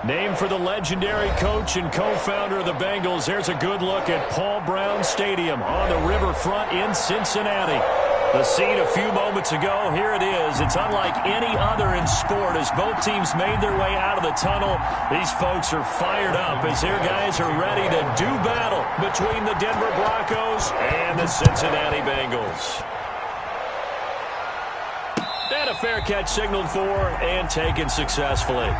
Named for the legendary coach and co-founder of the Bengals, there's a good look at Paul Brown Stadium on the riverfront in Cincinnati. The scene a few moments ago, here it is. It's unlike any other in sport as both teams made their way out of the tunnel. These folks are fired up as their guys are ready to do battle between the Denver Broncos and the Cincinnati Bengals. And a fair catch signaled for and taken successfully.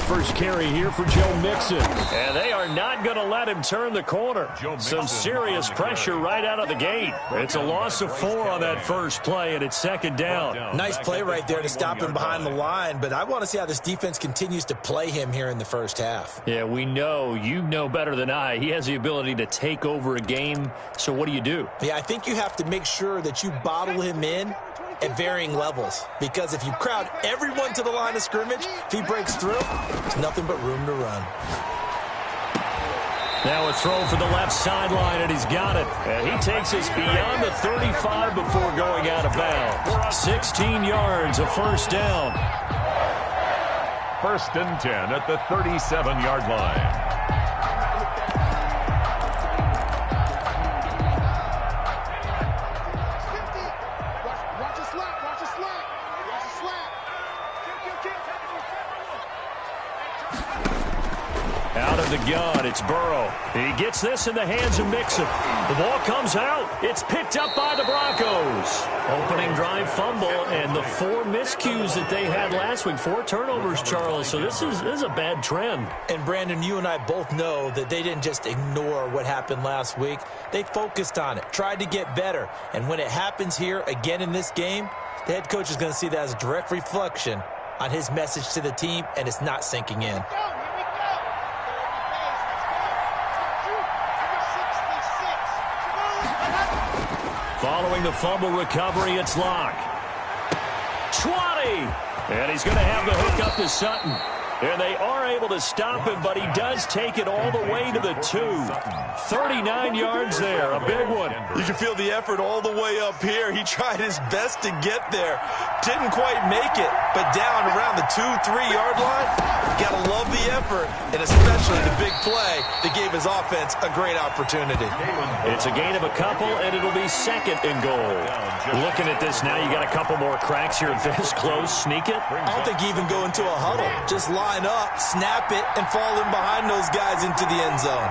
First carry here for Joe Mixon. And they are not going to let him turn the corner. Some serious pressure right out of the gate. It's a loss of 4 on that first play, and it's second down. Nice play right there to stop him behind the line, but I want to see how this defense continues to play him here in the first half. Yeah, we know. You know better than I. He has the ability to take over a game, so what do you do? Yeah, I think you have to make sure that you bottle him in at varying levels, because if you crowd everyone to the line of scrimmage, if he breaks through, there's nothing but room to run. Now a throw for the left sideline, and he's got it. And he takes us beyond the 35 before going out of bounds. 16 yards, a first down. 1st and 10 at the 37-yard line. Out of the gun, it's Burrow. He gets this in the hands of Mixon. The ball comes out. It's picked up by the Broncos. Opening drive fumble, and the 4 miscues that they had last week. 4 turnovers, Charles. So this is a bad trend. And, Brandon, you and I both know that they didn't just ignore what happened last week. They focused on it, tried to get better. And when it happens here again in this game, the head coach is going to see that as a direct reflection on his message to the team, and it's not sinking in. Following the fumble recovery, it's Locke. 20! And he's going to have the hook up to Sutton. And they are able to stop him, but he does take it all the way to the 2. 39 yards there, a big one. You can feel the effort all the way up here. He tried his best to get there. Didn't quite make it, but down around the 2-3-yard line, got to love the effort, and especially the big play that gave his offense a great opportunity. It's a gain of a couple, and it'll be 2nd and goal. Looking at this now, you got a couple more cracks here this close. Sneak it? I don't think you even go into a huddle. Just line up, snap it, and fall in behind those guys into the end zone.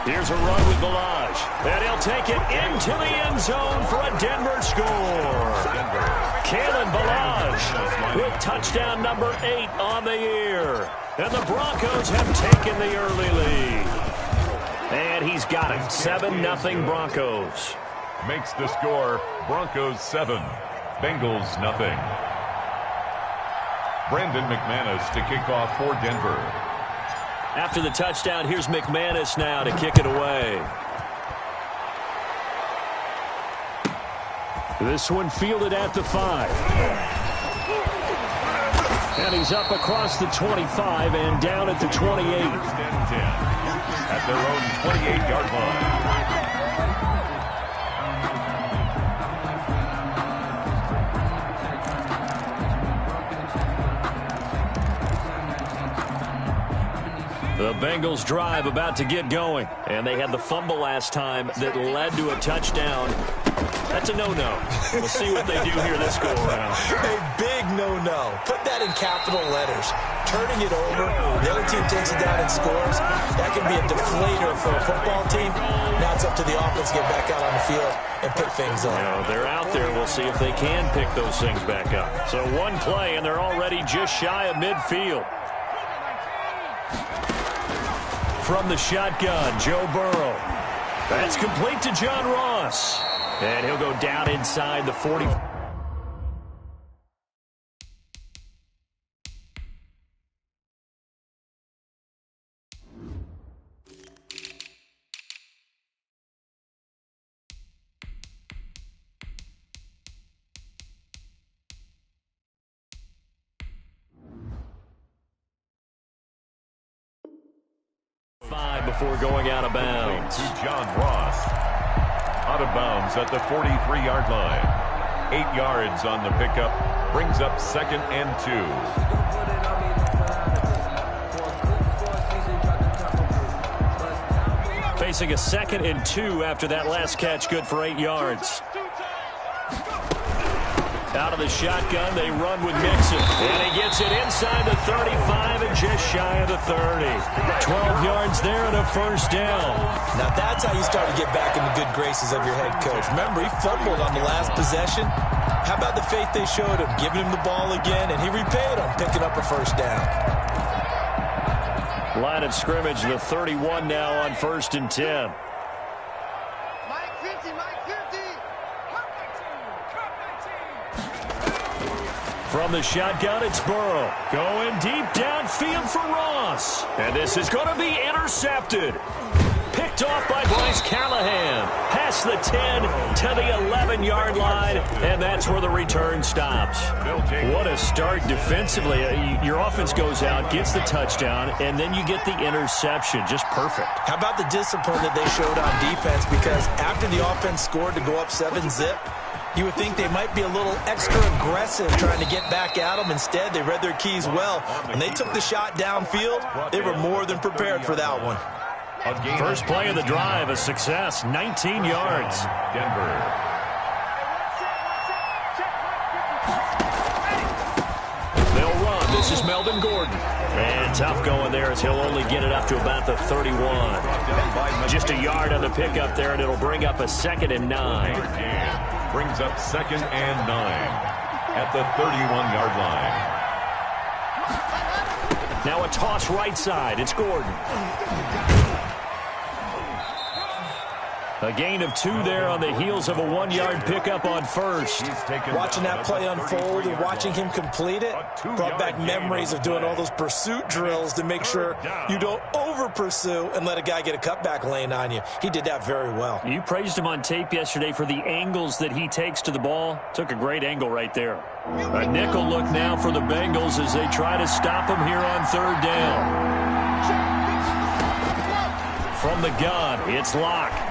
Here's a run with Ballage, and he'll take it into the end zone for a Denver score. Kalen Ballage with touchdown number 8 on the year. And the Broncos have taken the early lead. And he's got it, 7-0 Broncos. Makes the score Broncos 7, Bengals nothing. Brandon McManus to kick off for Denver. After the touchdown, here's McManus now to kick it away. This one fielded at the 5. And he's up across the 25 and down at the 28. 1st and 10 at their own 28-yard line. The Bengals drive about to get going. And they had the fumble last time that led to a touchdown. That's a no-no. We'll see what they do here this go-around. A big no-no. Put that in capital letters. Turning it over, the other team takes it down and scores. That can be a deflator for a football team. Now it's up to the offense to get back out on the field and pick things up. You know, they're out there. We'll see if they can pick those things back up. So one play, and they're already just shy of midfield. From the shotgun, Joe Burrow. That's complete to John Ross. And he'll go down inside the 40. line before going out of bounds. To John Ross. Out of bounds at the 43-yard line. 8 yards on the pickup. Brings up 2nd and 2. Facing a 2nd and 2 after that last catch, good for 8 yards. Out of the shotgun, they run with Mixon. And he gets it inside the 35 and just shy of the 30. 12 yards there and a first down. Now that's how you start to get back in the good graces of your head coach. Remember, he fumbled on the last possession. How about the faith they showed him, giving him the ball again, and he repaid him, picking up a first down. Line of scrimmage, the 31 now on 1st and 10. From the shotgun, it's Burrow. Going deep downfield for Ross. And this is going to be intercepted. Picked off by Bryce Callahan. Past the 10 to the 11-yard line, and that's where the return stops. What a start defensively. Your offense goes out, gets the touchdown, and then you get the interception. Just perfect. How about the discipline that they showed on defense? Because after the offense scored to go up 7-zip, you would think they might be a little extra aggressive trying to get back at them. Instead, they read their keys well. When they took the shot downfield, they were more than prepared for that one. First play of the drive, a success, 19 yards. Denver. They'll run. This is Melvin Gordon. And tough going there as he'll only get it up to about the 31. Just a yard on the pickup there, and it'll bring up a 2nd and 9. Brings up 2nd and 9 at the 31-yard line. Now a toss right side. It's Gordon. A gain of 2 there on the heels of a 1-yard pickup on first. Watching that play unfold and watching him complete it brought back memories of doing all those pursuit drills to make sure you don't over-pursue and let a guy get a cutback lane on you. He did that very well. You praised him on tape yesterday for the angles that he takes to the ball. Took a great angle right there. A nickel look now for the Bengals as they try to stop him here on 3rd down. From the gun, it's Locke.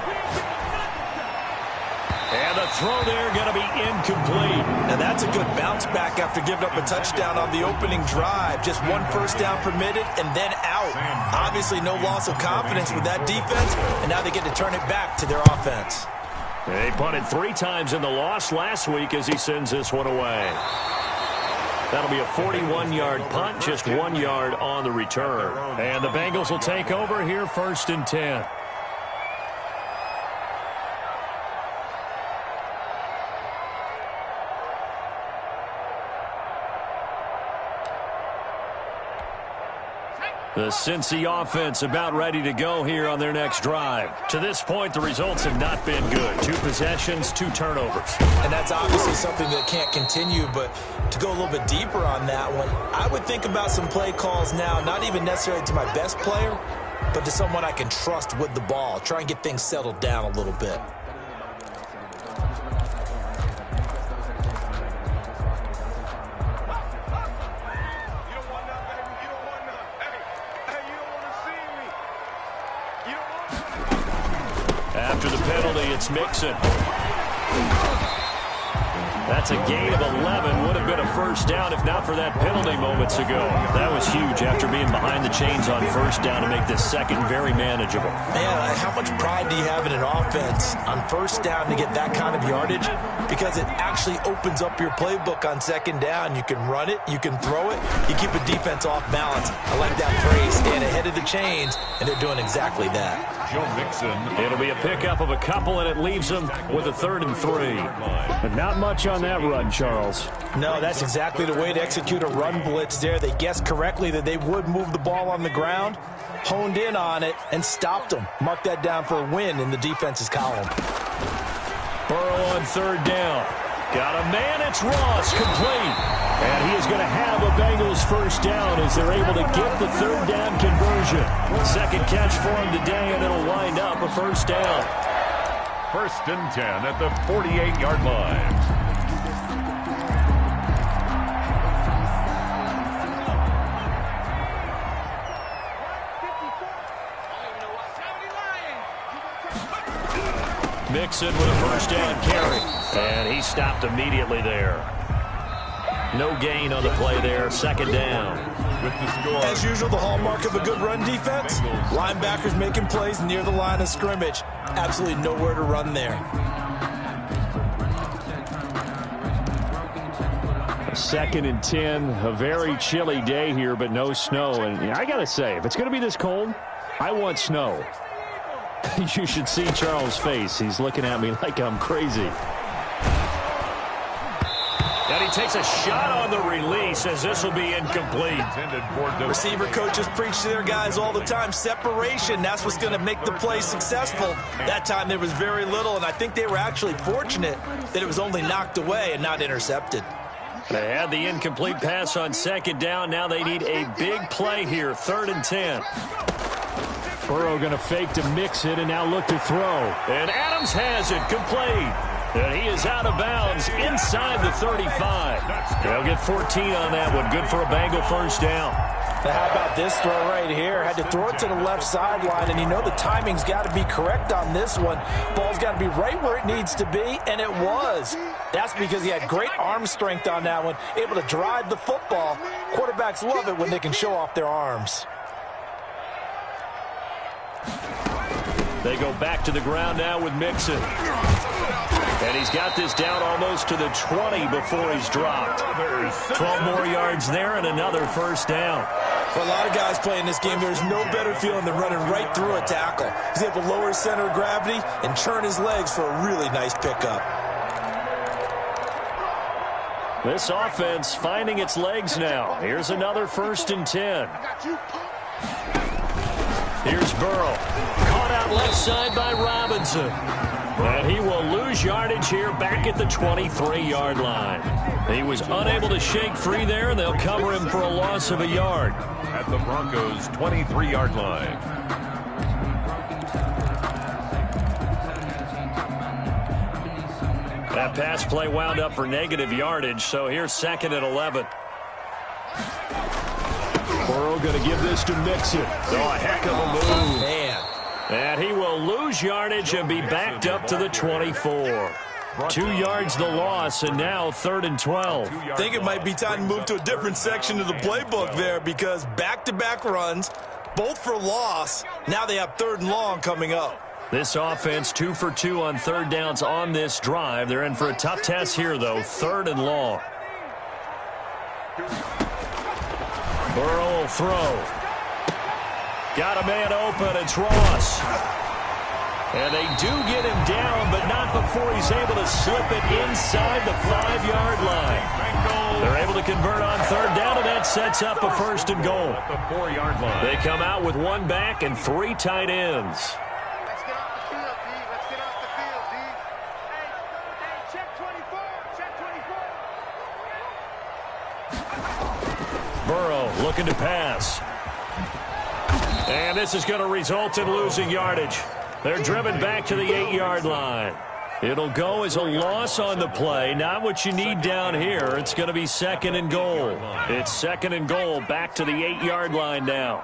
And the throw there going to be incomplete. Now that's a good bounce back after giving up a touchdown on the opening drive. Just 1 first down permitted and then out. Obviously no loss of confidence with that defense, and now they get to turn it back to their offense. They punted 3 times in the loss last week as he sends this one away. That'll be a 41-yard punt, just 1 yard on the return. And the Bengals will take over here 1st and 10. The Cincy offense about ready to go here on their next drive. To this point, the results have not been good. 2 possessions, 2 turnovers. And that's obviously something that can't continue, but to go a little bit deeper on that one, I would think about some play calls now, not even necessarily to my best player, but to someone I can trust with the ball. Try and get things settled down a little bit. After the penalty, it's Mixon. That's a gain of 11. Would have been a first down if not for that penalty moments ago. That was huge after being behind the chains on first down to make this second very manageable. Man, how much pride do you have in an offense on first down to get that kind of yardage? Because it actually opens up your playbook on second down. You can run it, you can throw it, you keep a defense off balance. I like that phrase, stand ahead of the chains, and they're doing exactly that. Joe Mixon. It'll be a pickup of a couple, and it leaves them with a 3rd and 3. But not much on that run, Charles. No, that's exactly the way to execute a run blitz there. They guessed correctly that they would move the ball on the ground, honed in on it, and stopped them. Mark that down for a win in the defense's column. Burrow on 3rd down. Got a man, it's Ross, complete. And he is going to have a Bengals first down as they're able to get the 3rd down conversion. 2nd catch for him today, and it'll wind up a first down. 1st and 10 at the 48-yard line. Mixon with a first down carry. And he stopped immediately there. No gain on the play there. Second down. With the score. As usual, the hallmark of a good run defense, linebackers making plays near the line of scrimmage. Absolutely nowhere to run there. Second and 10. A very chilly day here, but no snow. And I got to say, if it's going to be this cold, I want snow. You should see Charles' face. He's looking at me like I'm crazy. And he takes a shot on the release as this will be incomplete. Receiver coaches preach to their guys all the time. Separation, that's what's going to make the play successful. That time there was very little, and I think they were actually fortunate that it was only knocked away and not intercepted. They had the incomplete pass on second down. Now they need a big play here. 3rd and 10. Burrow going to fake to mix it and now look to throw. And Adams has it complete. And he is out of bounds inside the 35. They'll get 14 on that one. Good for a Bengal first down. Now how about this throw right here? Had to throw it to the left sideline, and you know the timing's got to be correct on this one. Ball's got to be right where it needs to be, and it was. That's because he had great arm strength on that one, able to drive the football. Quarterbacks love it when they can show off their arms. They go back to the ground now with Mixon. And he's got this down almost to the 20 before he's dropped. 12 more yards there and another first down. For a lot of guys playing this game, there's no better feeling than running right through a tackle. He's able to lower his center of gravity and turn his legs for a really nice pickup. This offense finding its legs now. Here's another 1st and 10. Here's Burrow. Caught out left side by Robinson. And he will lose yardage here back at the 23-yard line. He was unable to shake free there, and they'll cover him for a loss of a yard. At the Broncos' 23-yard line. That pass play wound up for negative yardage, so here's 2nd and 11. Burrow going to give this to Mixon. Oh, a heck of a move. Man. And he will lose yardage and be backed up to the 24. 2 yards the loss, and now 3rd and 12. I think it might be time to move to a different section of the playbook there, because back-to-back runs, both for loss. Now they have 3rd and long coming up. This offense 2 for 2 on 3rd downs on this drive. They're in for a tough test here, though. 3rd and long. Burrow will throw. Got a man open. It's Ross. And they do get him down, but not before he's able to slip it inside the 5-yard line. They're able to convert on 3rd down, and that sets up a 1st and goal. At the 4-yard line. They come out with 1 back and 3 tight ends. Let's get off the field, D. Let's get off the field, D. Hey, check 24. Check 24. Burrow looking to pass. And this is going to result in losing yardage. They're driven back to the 8-yard line. It'll go as a loss on the play. Not what you need down here. It's going to be 2nd and goal. It's 2nd and goal back to the 8-yard line now.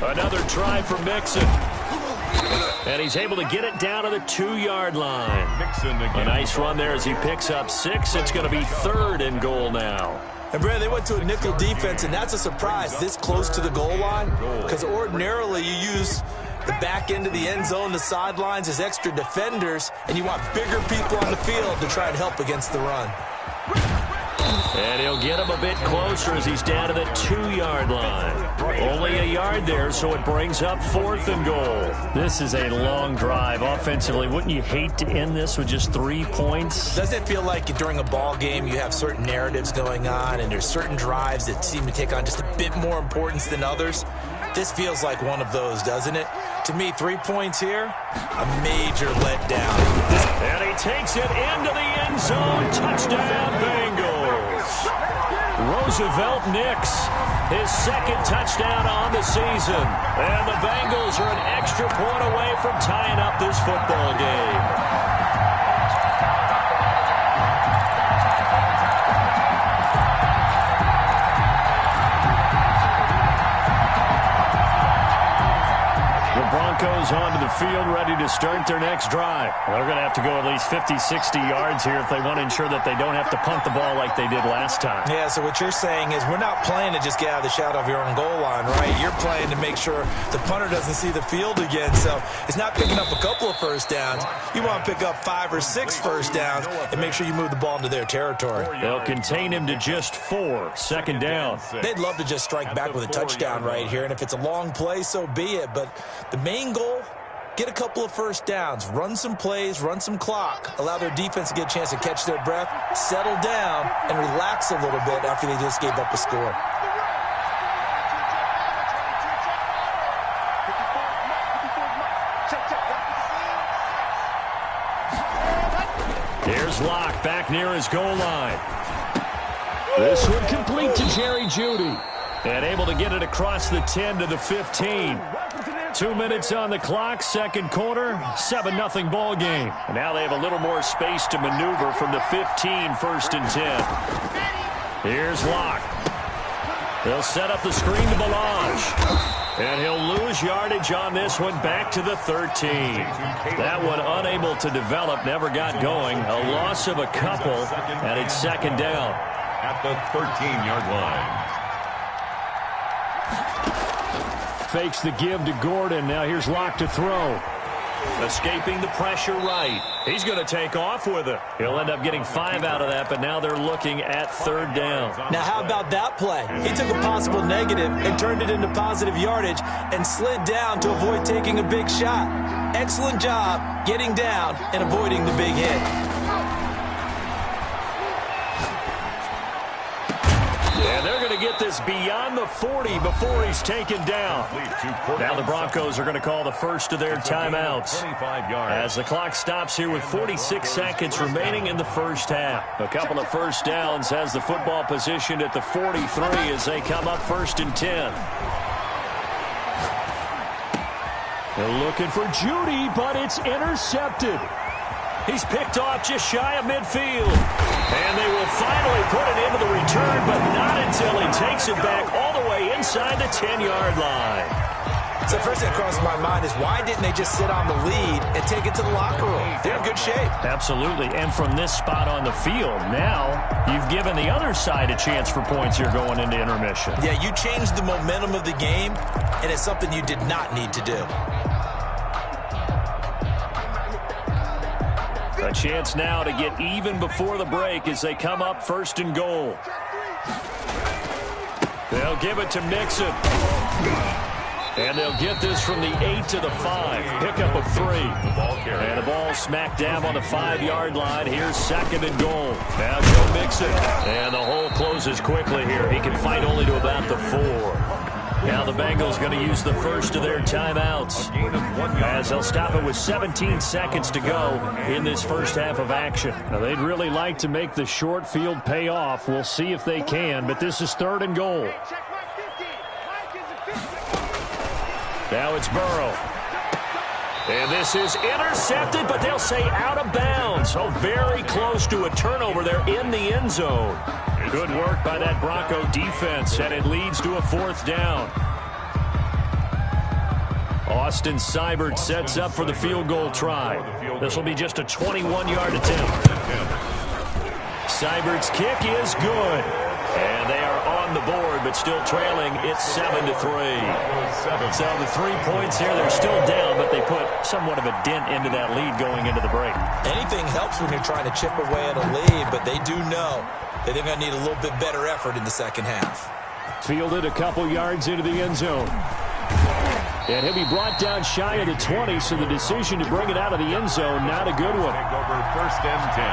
Another try for Mixon. And he's able to get it down to the 2-yard line. A nice run there as he picks up 6. It's going to be 3rd and goal now. And, Brad, they went to a nickel defense, and that's a surprise this close to the goal line, because ordinarily you use the back end of the end zone, the sidelines as extra defenders, and you want bigger people on the field to try and help against the run. And he'll get him a bit closer as he's down to the 2-yard line. Only a yard there, so it brings up 4th and goal. This is a long drive offensively. Wouldn't you hate to end this with just 3 points? Doesn't it feel like during a ball game you have certain narratives going on and there's certain drives that seem to take on just a bit more importance than others? This feels like one of those, doesn't it? To me, 3 points here, a major letdown. And he takes it into the end zone. Touchdown, Bengals. Roosevelt Nix, his 2nd touchdown on the season. And the Bengals are an extra point away from tying up this football game. Broncos onto the field, ready to start their next drive. They're going to have to go at least 50, 60 yards here if they want to ensure that they don't have to punt the ball like they did last time. Yeah, so what you're saying is we're not playing to just get out of the shadow of your own goal line, right? You're playing to make sure the punter doesn't see the field again. So it's not picking up a couple of first downs. You want to pick up 5 or 6 first downs and make sure you move the ball into their territory. They'll contain him to just 4. Second down. They'd love to just strike back with a touchdown right here, and if it's a long play, so be it. But the main goal, get a couple of first downs, run some plays, run some clock, allow their defense to get a chance to catch their breath, settle down, and relax a little bit after they just gave up a score. Here's Locke back near his goal line. This one complete to Jerry Jeudy. And able to get it across the 10 to the 15. 2 minutes on the clock, second quarter, 7-0 ball game. And now they have a little more space to maneuver from the 15, first and 10. Here's Locke. They'll set up the screen to Ballage. And he'll lose yardage on this one back to the 13. That one unable to develop, never got going. A loss of a couple, and it's second down. At the 13-yard line. Fakes the give to Gordon. Now here's Locke to throw. Escaping the pressure right. He's going to take off with it. He'll end up getting 5 out of that, but now they're looking at third down. Now how about that play? He took a possible negative and turned it into positive yardage and slid down to avoid taking a big shot. Excellent job getting down and avoiding the big hit. And they're going to get this beyond the 40 before he's taken down. Now the Broncos are going to call the first of their timeouts as the clock stops here with 46 seconds remaining in the first half. A couple of first downs has the football positioned at the 43 as they come up first and 10. They're looking for Jeudy, but it's intercepted. He's picked off just shy of midfield. And they will finally put it into the return, but not until he takes it back all the way inside the 10-yard line. So first thing that crossed my mind is why didn't they just sit on the lead and take it to the locker room? They're in good shape. Absolutely. And from this spot on the field, now you've given the other side a chance for points here going into intermission. Yeah, you changed the momentum of the game, and it's something you did not need to do. A chance now to get even before the break as they come up first and goal. They'll give it to Mixon. And they'll get this from the 8 to the 5. Pickup of 3. And the ball smack dab on the 5-yard line. Here's second and goal. Now Joe Mixon. And the hole closes quickly here. He can fight only to about the 4. Now the Bengals going to use the first of their timeouts as they'll stop it with 17 seconds to go in this first half of action. Now they'd really like to make the short field pay off. We'll see if they can, but this is third and goal. Now it's Burrow. And this is intercepted, but they'll say out of bounds. So very close to a turnover there in the end zone. Good work by that Bronco defense, and it leads to a fourth down. Austin Seibert sets up for the field goal try. This will be just a 21-yard attempt. Seibert's kick is good. And they are on the board, but still trailing. It's 7-3. So the 3 points here, they're still down, but they put somewhat of a dent into that lead going into the break. Anything helps when you're trying to chip away at a lead, but they do know that they're going to need a little bit better effort in the second half. Fielded a couple yards into the end zone. And he'll be brought down shy of the 20, so the decision to bring it out of the end zone, not a good one. Take over first and 10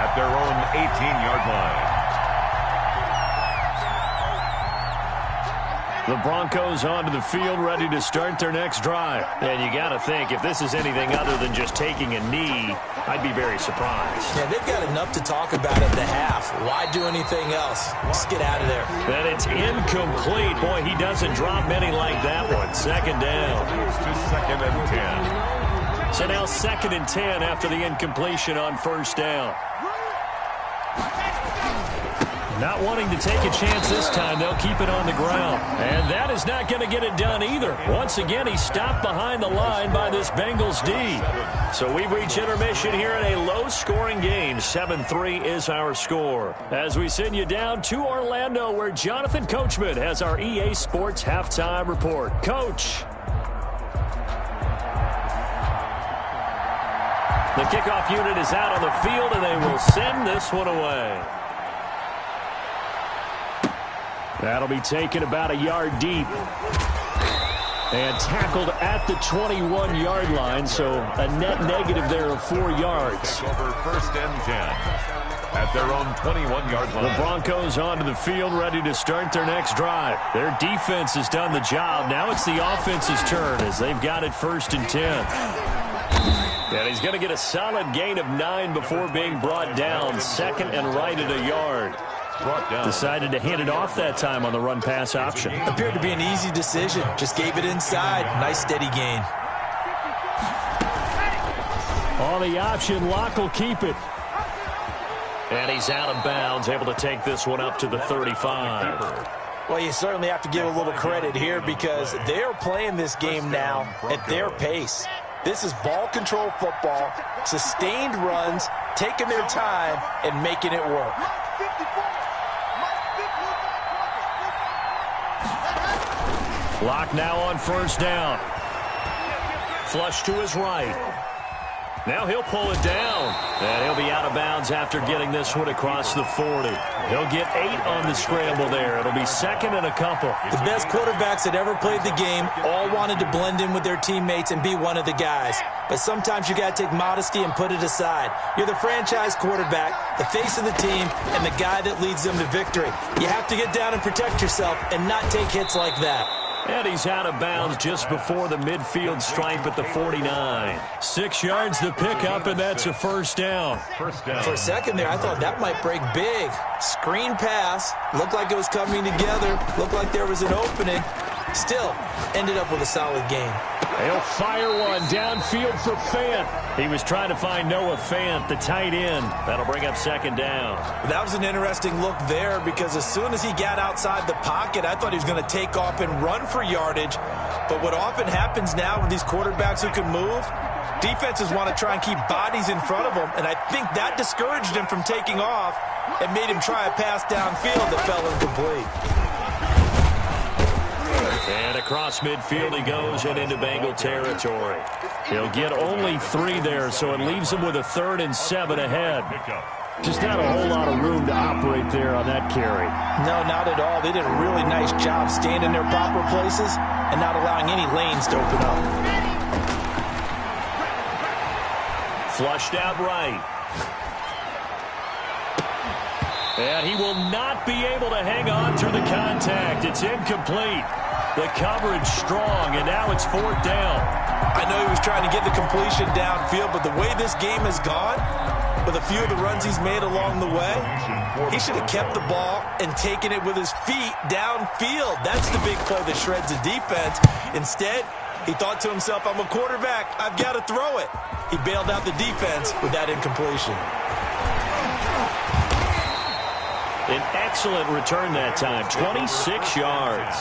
at their own 18-yard line. The Broncos onto the field, ready to start their next drive. And you got to think, if this is anything other than just taking a knee, I'd be very surprised. Yeah, they've got enough to talk about at the half. Why do anything else? Just get out of there. Then it's incomplete. Boy, he doesn't drop many like that one. Second down. To second and 10. So now second and 10 after the incompletion on first down. Not wanting to take a chance this time, they'll keep it on the ground. And that is not going to get it done either. Once again, he's stopped behind the line by this Bengals D. So we've reached intermission here in a low-scoring game. 7-3 is our score. As we send you down to Orlando, where Jonathan Coachman has our EA Sports Halftime Report. Coach. The kickoff unit is out on the field, and they will send this one away. That'll be taken about a yard deep. And tackled at the 21-yard line, so a net negative there of 4 yards. Over 1st and 10 at their own 21-yard line. The Broncos onto the field, ready to start their next drive. Their defense has done the job. Now it's the offense's turn as they've got it 1st and 10. And he's going to get a solid gain of 9 before being brought down. 2nd and right at a yard. Decided to hand it off that time on the run-pass option. Appeared to be an easy decision. Just gave it inside. Nice steady gain. On the option, Locke will keep it. And he's out of bounds, able to take this one up to the 35. Well, you certainly have to give a little credit here because they're playing this game now at their pace. This is ball control football, sustained runs, taking their time, and making it work. Locke now on 1st down. Flush to his right. Now he'll pull it down. And he'll be out of bounds after getting this one across the 40. He'll get 8 on the scramble there. It'll be 2nd and a couple. The best quarterbacks that ever played the game all wanted to blend in with their teammates and be one of the guys. But sometimes you got to take modesty and put it aside. You're the franchise quarterback, the face of the team, and the guy that leads them to victory. You have to get down and protect yourself and not take hits like that. And he's out of bounds just before the midfield stripe at the 49. 6 yards the pickup, and that's a 1st down. For a second there, I thought that might break big. Screen pass. Looked like it was coming together. Looked like there was an opening. Still, ended up with a solid game. They'll fire one downfield for Fant. He was trying to find Noah Fant, the tight end. That'll bring up 2nd down. That was an interesting look there because as soon as he got outside the pocket, I thought he was going to take off and run for yardage. But what often happens now with these quarterbacks who can move, defenses want to try and keep bodies in front of them, and I think that discouraged him from taking off and made him try a pass downfield that fell incomplete. And across midfield he goes and into Bengal territory. He'll get only 3 there, so it leaves him with a 3rd and 7 ahead. Just not a whole lot of room to operate there on that carry. No, not at all. They did a really nice job staying in their proper places and not allowing any lanes to open up. Flushed out right. And he will not be able to hang on through the contact. It's incomplete. The coverage strong, and now it's 4th down. I know he was trying to get the completion downfield, but the way this game has gone, with a few of the runs he's made along the way, he should have kept the ball and taken it with his feet downfield. That's the big play that shreds the defense. Instead, he thought to himself, I'm a quarterback. I've got to throw it. He bailed out the defense with that incompletion. An excellent return that time, 26 yards.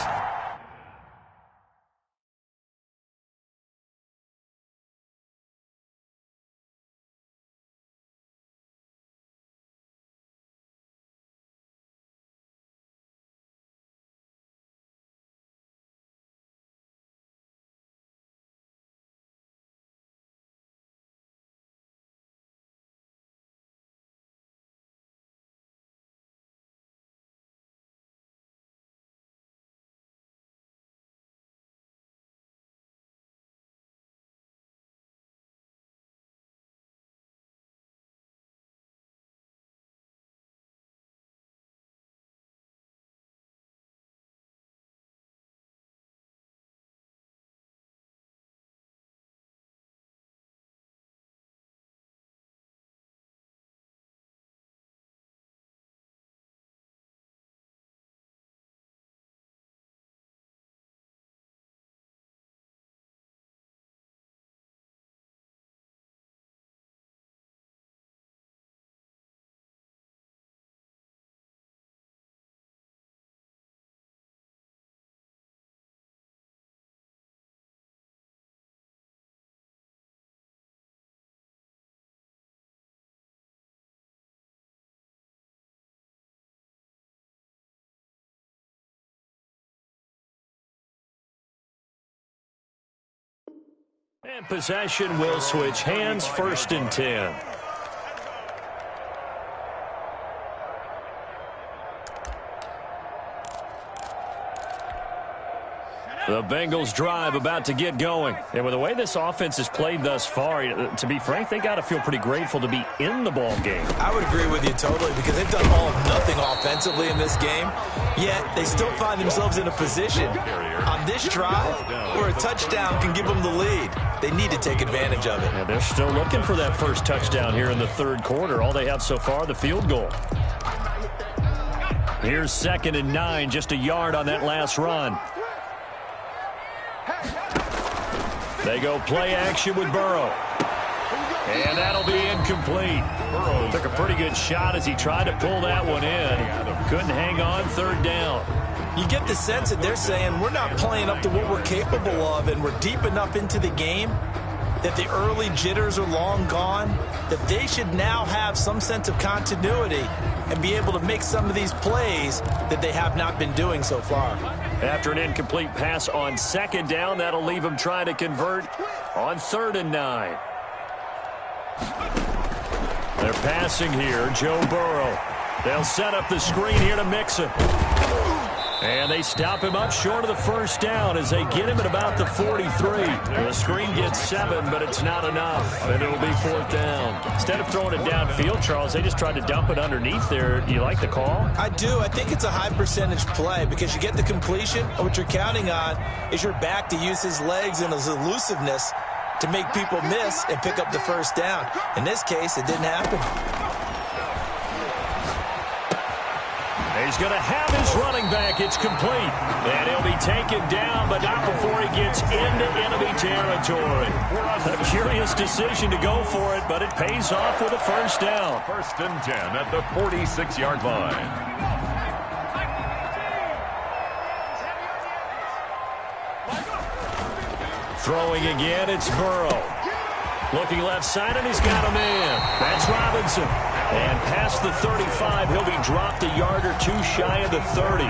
And possession will switch hands, 1st and 10. The Bengals drive about to get going. And with the way this offense has played thus far, to be frank, they got to feel pretty grateful to be in the ball game. I would agree with you totally because they've done all of nothing offensively in this game, yet they still find themselves in a position on this drive where a touchdown can give them the lead. They need to take advantage of it. Yeah, they're still looking for that first touchdown here in the 3rd quarter. All they have so far, the field goal. Here's 2nd and 9, just a yard on that last run. They go play action with Burrow. And that'll be incomplete. Burrow took a pretty good shot as he tried to pull that one in. Couldn't hang on, 3rd down. You get the sense that they're saying we're not playing up to what we're capable of, and we're deep enough into the game that the early jitters are long gone, that they should now have some sense of continuity and be able to make some of these plays that they have not been doing so far. After an incomplete pass on 2nd down, that'll leave them trying to convert on 3rd and 9. They're passing here, Joe Burrow. They'll set up the screen here to Mixon. And they stop him up short of the 1st down as they get him at about the 43. The screen gets 7, but it's not enough, and it'll be 4th down. Instead of throwing it downfield, Charles, they just tried to dump it underneath there. Do you like the call? I do. I think it's a high-percentage play because you get the completion, and what you're counting on is your back to use his legs and his elusiveness to make people miss and pick up the 1st down. In this case, it didn't happen. He's going to have his running back. It's complete. And he'll be taken down, but not before he gets into enemy territory. A curious decision to go for it, but it pays off with a 1st down. 1st and 10 at the 46-yard line. Throwing again, it's Burrow. Looking left side, and he's got a man. That's Robinson. And past the 35, he'll be dropped a yard or 2 shy of the 30.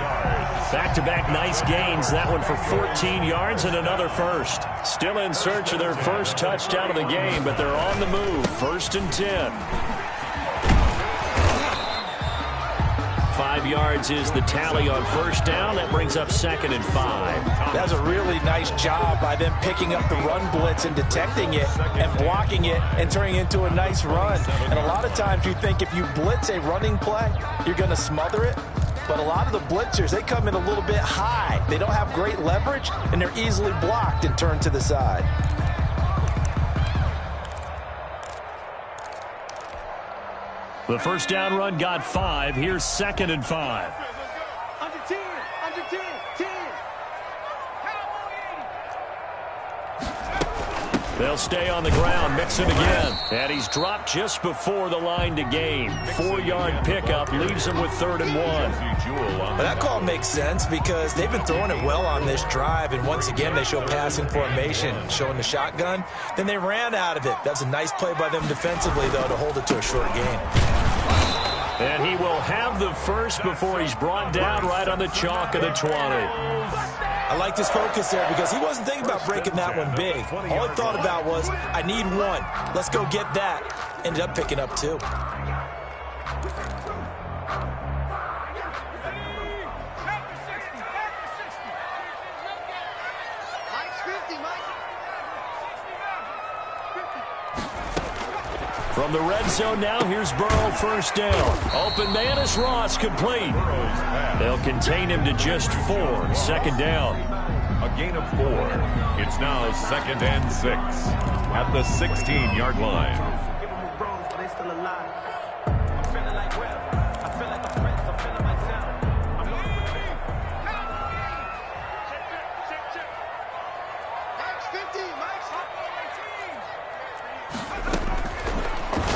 Back-to-back nice gains. That one for 14 yards and another 1st. Still in search of their first touchdown of the game, but they're on the move. 1st and 10. 5 yards is the tally on 1st down. That brings up 2nd and 5. That's a really nice job by them picking up the run blitz and detecting it and blocking it and turning it into a nice run. And a lot of times you think if you blitz a running play, you're going to smother it. But a lot of the blitzers, they come in a little bit high. They don't have great leverage, and they're easily blocked and turned to the side. The 1st down run got 5. Here's 2nd and 5. Under 10, under 10, 10. They'll stay on the ground. Mixon again. And he's dropped just before the line to gain. 4-yard pickup leaves him with 3rd and 1. Well, that call makes sense because they've been throwing it well on this drive, and once again they show passing formation, showing the shotgun. Then they ran out of it. That's a nice play by them defensively, though, to hold it to a short gain. And he will have the 1st before he's brought down right on the chalk of the 20. I liked his focus there because he wasn't thinking about breaking that one big. All he thought about was, I need 1. Let's go get that. Ended up picking up 2. From the red zone now, here's Burrow, 1st down. Open man is Ross, complete. They'll contain him to just 4. 2nd down. A gain of 4. It's now 2nd and 6 at the 16-yard line.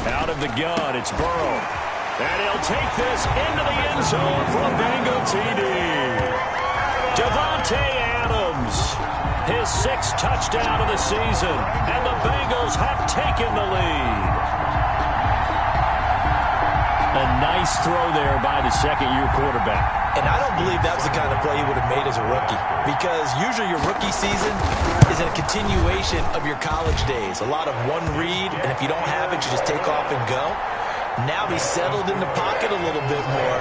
Out of the gun, it's Burrow. And he'll take this into the end zone for a Bengal TD. Davante Adams, his 6th touchdown of the season, and the Bengals have taken the lead. A nice throw there by the second-year quarterback. And I don't believe that was the kind of play he would have made as a rookie, because usually your rookie season is a continuation of your college days. A lot of one read, and if you don't have it, you just take off and go. Now he's settled in the pocket a little bit more,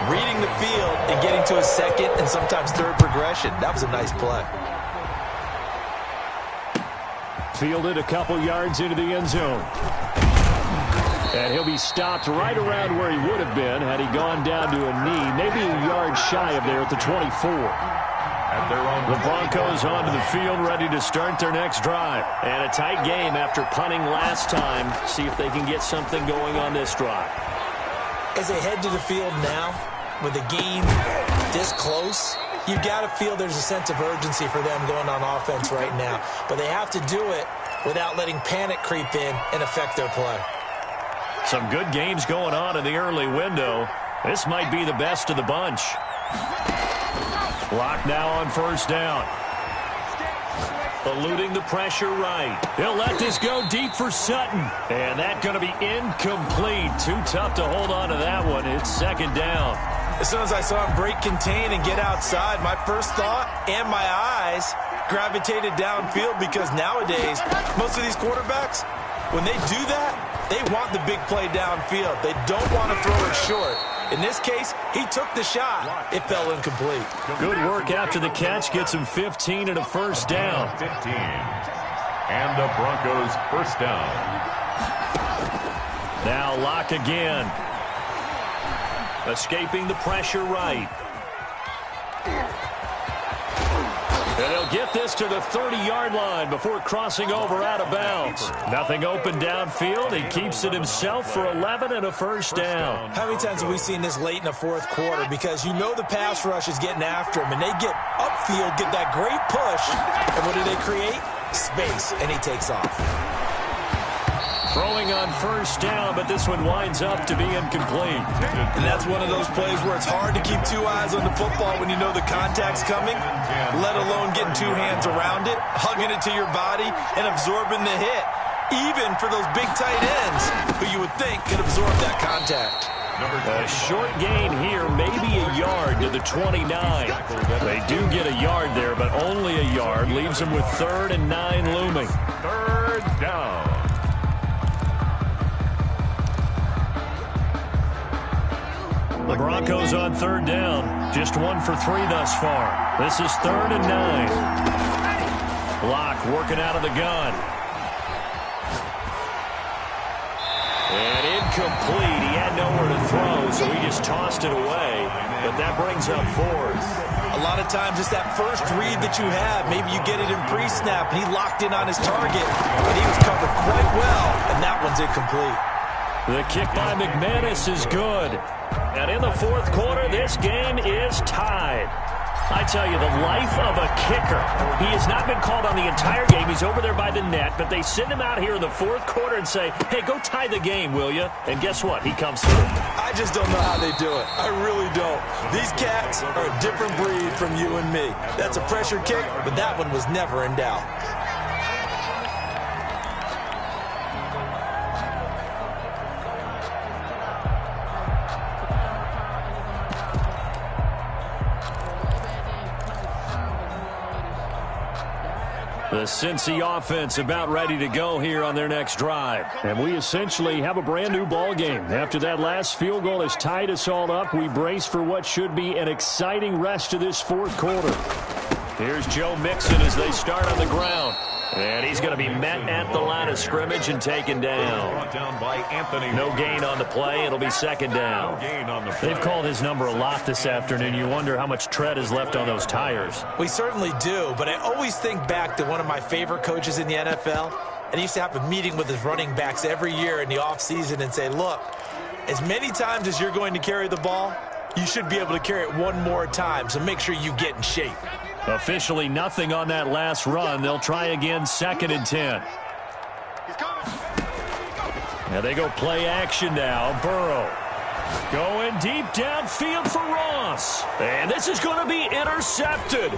reading the field and getting to a second and sometimes third progression. That was a nice play. Fielded a couple yards into the end zone. And he'll be stopped right around where he would have been had he gone down to a knee, maybe a yard shy of there at the 24. The Broncos onto the field, ready to start their next drive. And a tight game after punting last time. See if they can get something going on this drive. As they head to the field now, with the game this close, you've got to feel there's a sense of urgency for them going on offense right now. But they have to do it without letting panic creep in and affect their play. Some good games going on in the early window. This might be the best of the bunch. Lock now on first down. Eluding the pressure right. He'll let this go deep for Sutton. And that's going to be incomplete. Too tough to hold on to that one. It's second down. As soon as I saw him break contain and get outside, my first thought and my eyes gravitated downfield, because nowadays, most of these quarterbacks, when they do that, they want the big play downfield. They don't want to throw it short. In this case, he took the shot. It fell incomplete. Good work after the catch. Gets him 15 and a first down. 15. And the Broncos first down. Now Lock again. Escaping the pressure right. And he'll get this to the 30-yard line before crossing over out of bounds. Nothing open downfield. He keeps it himself for 11 and a first down. How many times have we seen this late in the fourth quarter? Because you know the pass rush is getting after him, and they get upfield, get that great push, and what do they create? Space, and he takes off. Throwing on first down, but this one winds up to be incomplete. And that's one of those plays where it's hard to keep two eyes on the football when you know the contact's coming, let alone getting two hands around it, hugging it to your body, and absorbing the hit, even for those big tight ends who you would think could absorb that contact. A short gain here, maybe a yard to the 29. They do get a yard there, but only a yard. Leaves them with 3rd and 9 looming. Third down. The Broncos on 3rd down. Just 1 for 3 thus far. This is 3rd and 9. Lock working out of the gun. And incomplete. He had nowhere to throw, so he just tossed it away. But that brings up 4th. A lot of times it's that first read that you have. Maybe you get it in pre-snap, and he locked in on his target, but he was covered quite well, and that one's incomplete. The kick by McManus is good. And in the fourth quarter, this game is tied. I tell you, the life of a kicker. He has not been called on the entire game. He's over there by the net, but they send him out here in the fourth quarter and say, hey, go tie the game, will you? And guess what? He comes through. I just don't know how they do it. I really don't. These cats are a different breed from you and me. That's a pressure kick, but that one was never in doubt. The Cincy offense about ready to go here on their next drive. And we essentially have a brand new ball game. After that last field goal has tied us all up, we brace for what should be an exciting rest of this fourth quarter. Here's Joe Mixon as they start on the ground. And he's going to be met at the line of scrimmage and taken down. Brought down by Anthony. No gain on the play. It'll be second down. No gain on the play. They've called his number a lot this afternoon. You wonder how much tread is left on those tires. We certainly do, but I always think back to one of my favorite coaches in the NFL. And he used to have a meeting with his running backs every year in the offseason and say, look, as many times as you're going to carry the ball, you should be able to carry it one more time, so make sure you get in shape. Officially nothing on that last run. They'll try again, 2nd and 10. Now they go play action now. Burrow going deep downfield for Ross. And this is going to be intercepted.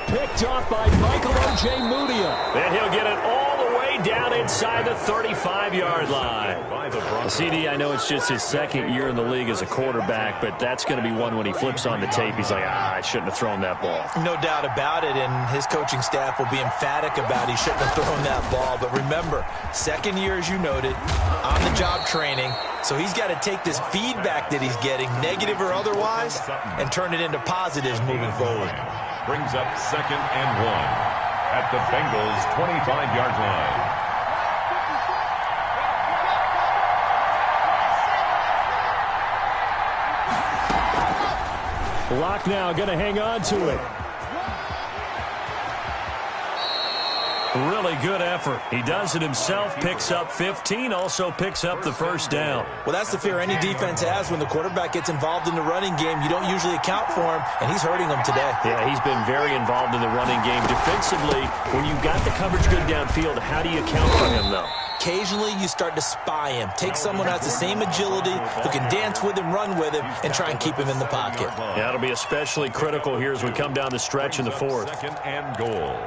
Picked off by Michael O.J. Mudia. And he'll get it all the way Coming down inside the 35-yard line. CD, I know it's just his second year in the league as a quarterback, but that's going to be one when he flips on the tape. He's like, I shouldn't have thrown that ball. No doubt about it, and his coaching staff will be emphatic about he shouldn't have thrown that ball. But remember, second year, as you noted, on-the-job training. So he's got to take this feedback that he's getting, negative or otherwise, and turn it into positives moving forward. Brings up 2nd and 1 at the Bengals' 25-yard line. Locke now going to hang on to it. Really good effort. He does it himself, picks up 15, also picks up the first down. Well, that's the fear any defense has when the quarterback gets involved in the running game. You don't usually account for him, and he's hurting them today. Yeah, he's been very involved in the running game. Defensively, when you've got the coverage good downfield, how do you account for him, though? Occasionally, you start to spy him. Take someone who has the same agility, who can dance with him, run with him, and try and keep him in the pocket. Yeah, it'll be especially critical here as we come down the stretch in the fourth. 2nd and goal.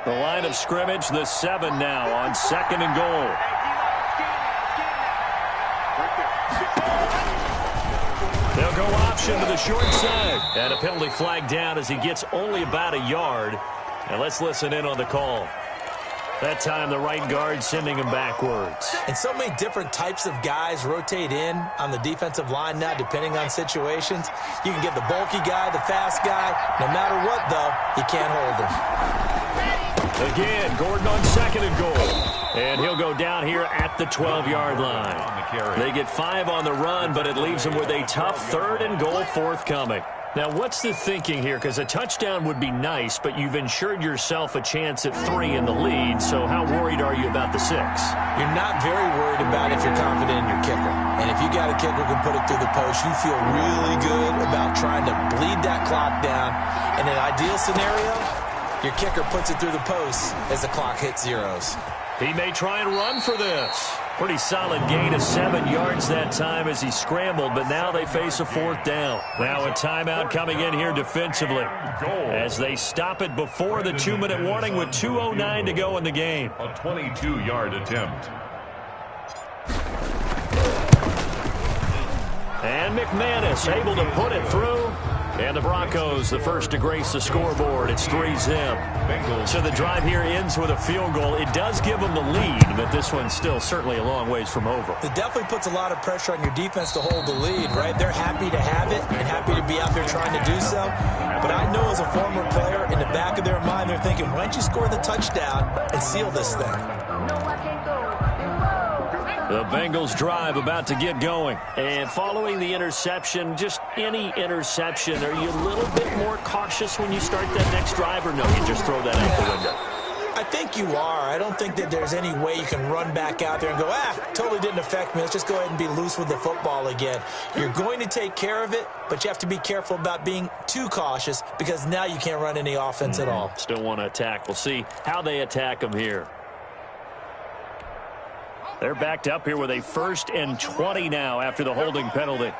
The line of scrimmage, the 7 now on 2nd and goal. They'll go option to the short side. And a penalty flag down as he gets only about a yard. And let's listen in on the call. That time the right guard sending him backwards. And so many different types of guys rotate in on the defensive line now depending on situations. You can get the bulky guy, the fast guy. No matter what, though, he can't hold him. Again, Gordon on 2nd and goal. And he'll go down here at the 12-yard line. They get 5 on the run, but it leaves them with a tough 3rd and goal forthcoming. Now, what's the thinking here? Because a touchdown would be nice, but you've ensured yourself a chance at 3 in the lead, so how worried are you about the 6? You're not very worried about if you're confident in your kicker. And if you got a kicker who can put it through the post, you feel really good about trying to bleed that clock down. In an ideal scenario, your kicker puts it through the post as the clock hits zeros. He may try and run for this. Pretty solid gain of 7 yards that time as he scrambled, but now they face a 4th down. Now a timeout coming in here defensively as they stop it before the 2-minute warning with 2:09 to go in the game. A 22-yard attempt. And McManus able to put it through. And the Broncos, the first to grace the scoreboard. It's 3-zip. So the drive here ends with a field goal. It does give them the lead, but this one's still certainly a long ways from over. It definitely puts a lot of pressure on your defense to hold the lead, right? They're happy to have it and happy to be out there trying to do so. But I know as a former player, in the back of their mind, they're thinking, why don't you score the touchdown and seal this thing? The Bengals drive about to get going. And following the interception, just any interception, are you a little bit more cautious when you start that next drive, or no, you just throw that out the window? I think you are. I don't think that there's any way you can run back out there and go, totally didn't affect me. Let's just go ahead and be loose with the football again. You're going to take care of it, but you have to be careful about being too cautious because now you can't run any offense at all. Still want to attack. We'll see how they attack them here. They're backed up here with a 1st and 20 now after the holding penalty.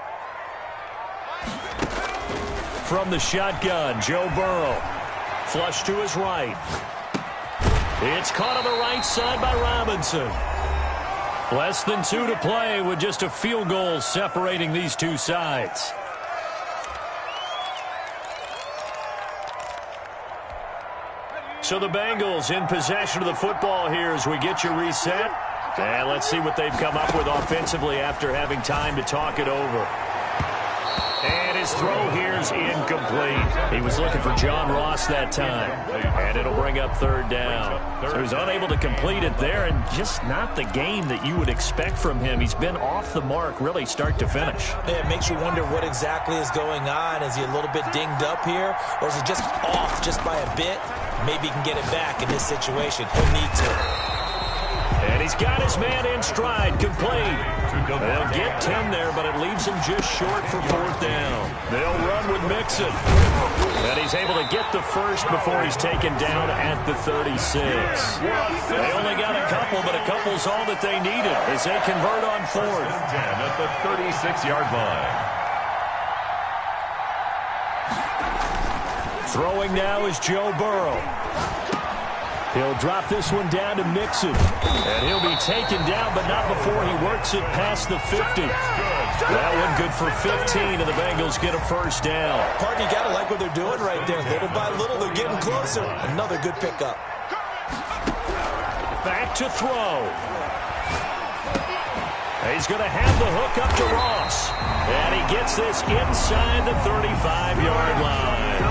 From the shotgun, Joe Burrow. Flush to his right. It's caught on the right side by Robinson. Less than 2 to play with just a field goal separating these two sides. So the Bengals in possession of the football here as we get you reset. And let's see what they've come up with offensively after having time to talk it over. And his throw here is incomplete. He was looking for John Ross that time. And it'll bring up 3rd down. So he's unable to complete it there, and just not the game that you would expect from him. He's been off the mark really start to finish. Yeah, it makes you wonder what exactly is going on. Is he a little bit dinged up here, or is he just off just by a bit? Maybe he can get it back in this situation. He'll need to. And he's got his man in stride, complete. They'll get 10 there, but it leaves him just short for 4th down. They'll run with Mixon. And he's able to get the first before he's taken down at the 36. They only got a couple, but a couple's all that they needed as they convert on 4th. 10 at the 36-yard line. Throwing now is Joe Burrow. He'll drop this one down to Mixon. And he'll be taken down, but not before he works it past the 50. That one good for 15, and the Bengals get a first down. Partner, you got to like what they're doing right there. Little by little, they're getting closer. Another good pickup. Back to throw. He's going to have the hook up to Ross. And he gets this inside the 35-yard line.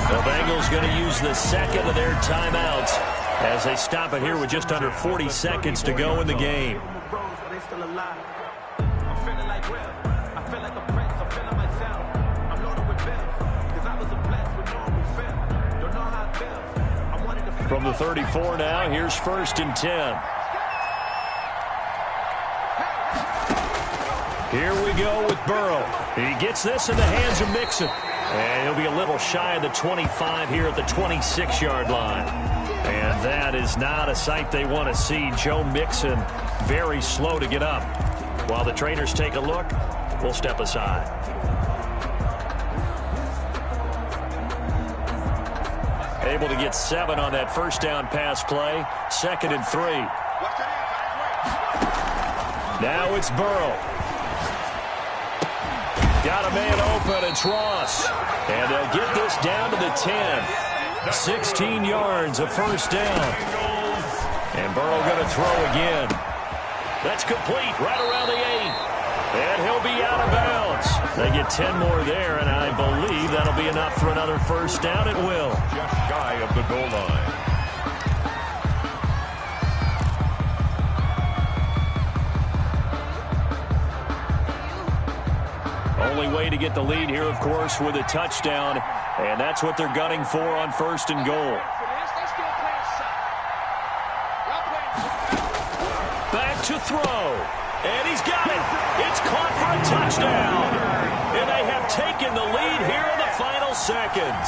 The Bengals going to use the second of their timeouts as they stop it here with just under 40 seconds to go in the game. From the 34 now, here's 1st and 10. Here we go with Burrow. He gets this in the hands of Mixon. And he'll be a little shy of the 25 here at the 26-yard line. And that is not a sight they want to see. Joe Mixon very slow to get up. While the trainers take a look, we'll step aside. Able to get 7 on that first down pass play. 2nd and 3. Now it's Burrow. Got a man open. It's Ross. And they'll get this down to the 10. 16 yards, a first down. And Burrow going to throw again. That's complete right around the 8. And he'll be out of bounds. They get 10 more there, and I believe that'll be enough for another first down. It will. Just shy of the goal line. Only way to get the lead here, of course, with a touchdown. And that's what they're gunning for on 1st and goal. Back to throw. And he's got it. It's caught for a touchdown. And they have taken the lead here in the final seconds.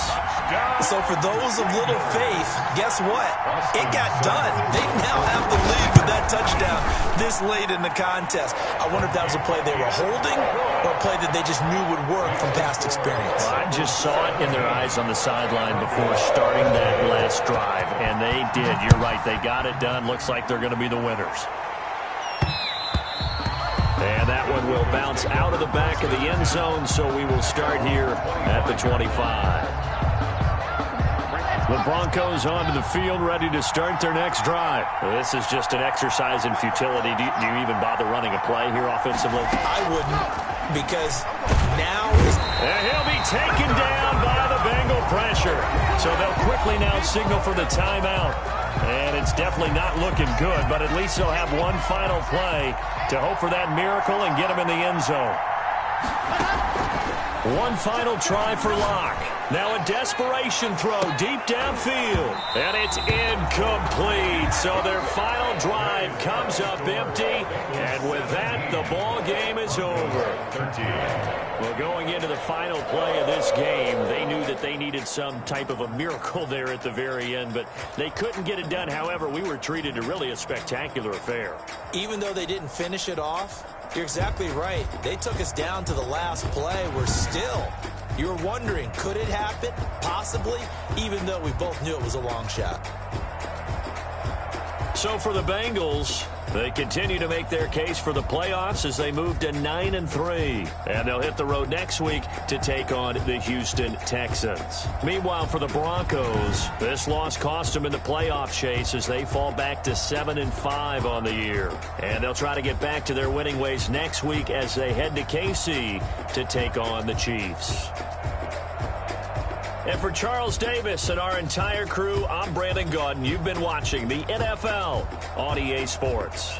So for those of little faith, guess what? It got done. They now have the lead with that touchdown this late in the contest. I wonder if that was a play they were holding or a play that they just knew would work from past experience. Well, I just saw it in their eyes on the sideline before starting that last drive, and they did. You're right. They got it done. Looks like they're going to be the winners. And that one will bounce out of the back of the end zone, so we will start here at the 25. The Broncos onto the field, ready to start their next drive. This is just an exercise in futility. Do you even bother running a play here offensively? I wouldn't, because now is... And he'll be taken down by the Bengal pressure. So they'll quickly now signal for the timeout. And it's definitely not looking good, but at least they'll have one final play to hope for that miracle and get him in the end zone. One final try for Locke. Now a desperation throw deep downfield. And it's incomplete. So their final drive comes up empty. And with that, the ball game is over. 13. Well, going into the final play of this game, they knew that they needed some type of a miracle there at the very end, but they couldn't get it done. However, we were treated to really a spectacular affair. Even though they didn't finish it off, you're exactly right. They took us down to the last play. We're still, you're wondering, could it happen? Possibly, even though we both knew it was a long shot. So for the Bengals, they continue to make their case for the playoffs as they move to 9-3. And they'll hit the road next week to take on the Houston Texans. Meanwhile, for the Broncos, this loss cost them in the playoff chase as they fall back to 7-5 on the year. And they'll try to get back to their winning ways next week as they head to KC to take on the Chiefs. And for Charles Davis and our entire crew, I'm Brandon Gaudin. You've been watching the NFL on EA Sports.